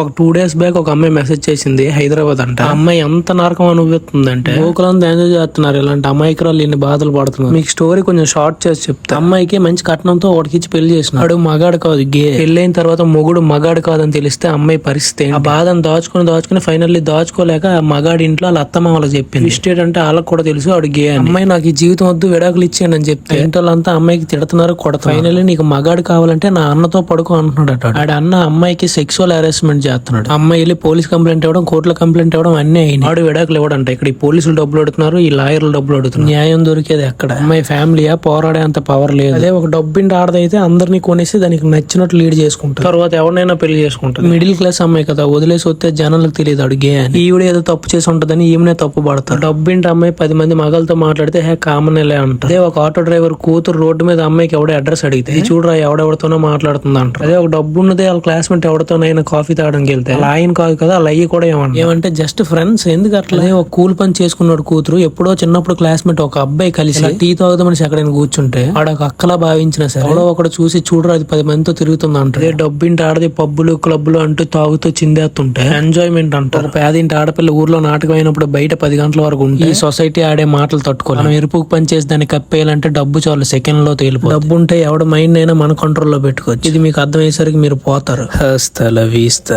ఒక 2 days back ఒక అమ్మాయి మెసేజ్ చేసింది హైదరాబాద్ అంట. ఆ అమ్మాయి ఎంత నరకం అనుభవిస్తుందంటే గోకులంతా ఎంజాయ్ చేస్తున్నారు. ఇలాంటి అమాయకురాలు ఎన్ని బాధలు పడుతున్నారు. మీకు స్టోరీ కొంచెం షార్ట్ చేసి చెప్తా. అమ్మాయికి మంచి కట్నంతో ఒకటికిచ్చి పెళ్లి చేసినాడు. మగాడు కాదు, గే. పెళ్ళైన తర్వాత మొగుడు మగాడు కాదని తెలిస్తే అమ్మాయి పరిస్థితి ఆ బాధను దాచుకుని ఫైనల్లీ దాచుకోలేక మగాడి ఇంట్లో వాళ్ళ అత్తమ్మ వాళ్ళకి చెప్పింది. ఇస్టేట్ అంటే వాళ్ళకి కూడా తెలుసు ఆడు గే అని. అమ్మాయి నాకు ఈ జీవితం వద్దు, విడాకులు ఇచ్చేయండి అని చెప్తే ఇంట్లో అంతా అమ్మాయికి తిడుతున్నారు, కొడతారు. ఫైనల్లీ నీకు మగాడు కావాలంటే నా అన్నతో పడుకో అంటున్నాడు. ఆడ అన్న అమ్మాయికి సెక్సువల్ హెరాస్మెంట్ చేస్తున్నాడు. అమ్మాయి వెళ్ళి పోలీస్ కంప్లైంట్ ఇవ్వడం, కోర్టులో కంప్లైంట్ ఇవ్వడం అన్నీ అయినాయి. వాడు విడాకులు ఇవ్వడంట. ఇక్కడ ఈ పోలీసులు డబ్బులు అడుగుతున్నారు, ఈ లాయర్లు డబ్బులు అడుగుతున్నారు. న్యాయం దొరికేది ఎక్కడ? అమ్మాయి ఫ్యామిలీయా పోరాడే అంత పవర్ లేదు. అదే ఒక డబ్బింటి ఆడదైతే అందరినీ కొనేసి దానికి నచ్చినట్టు లీడ్ చేసుకుంటారు. తర్వాత ఎవరినైనా పెళ్లి చేసుకుంటారు. మిడిల్ క్లాస్ అమ్మాయి కదా, వదిలేసి వస్తే జనాలకు తెలియదు అడిగే అని. ఈవిడ ఏదో తప్పు చేసి ఉంటదని ఈమెనే తప్పు పడతారు. డబ్బింటి అమ్మాయి 10 మంది మగలతో మాట్లాడితే హే కామన్ లే అంటారు. అదే ఒక ఆటో డ్రైవర్ కూతురు రోడ్డు మీద అమ్మాయికి ఎవడో అడ్రస్ అడిగితే చూడరా ఎవడెవడితోనో మాట్లాడుతుంది అంటారు. అదే ఒక డబ్బు ఉన్నదే వాళ్ళ క్లాస్మేట్ ఎవరితోనైనా కాఫీ తాగడానికి వెళ్తే ఆయన కాదు కదా, అలా అయ్యి కూడా ఏమంటే జస్ట్ ఫ్రెండ్స్. ఎందుకు అట్లా? ఒక కూల్ పని చేసుకున్నాడు కూతురు. ఎప్పుడో చిన్నప్పుడు క్లాస్మేట్ ఒక అబ్బాయి కలిసి టీ తాగుదామని ఎక్కడైనా కూర్చుంటే ఆడ ఒక అక్కలా భావించిన సరే ఎవడో ఒకడు చూసి చూడరా అది 10 మందితో తిరుగుతుంది అంటారు. డబ్బింటి ఆడది పబ్బులు క్లబ్లు అంటూ తాగుతూ చిందేస్తుంటే ఎంజాయ్మెంట్ అంటారు. పేదింటి ఆడపిల్ల ఊర్లో నాటకం అయినప్పుడు బయట 10 గంటల వరకు ఉంటే ఈ సొసైటీ ఆడే మాటలు తట్టుకోవాలి. మనం ఎరుపుకు పని చేసి దాన్ని కప్పేయాలంటే డబ్బు చాలు, సెకండ్ లో తేలిపో. డబ్బు ఉంటే ఎవడ మైండ్ అయినా మన కంట్రోల్లో పెట్టుకోవచ్చు. ఇది మీకు అర్థమయ్యేసరికి మీరు పోతారు. హస్తల వీస్తా.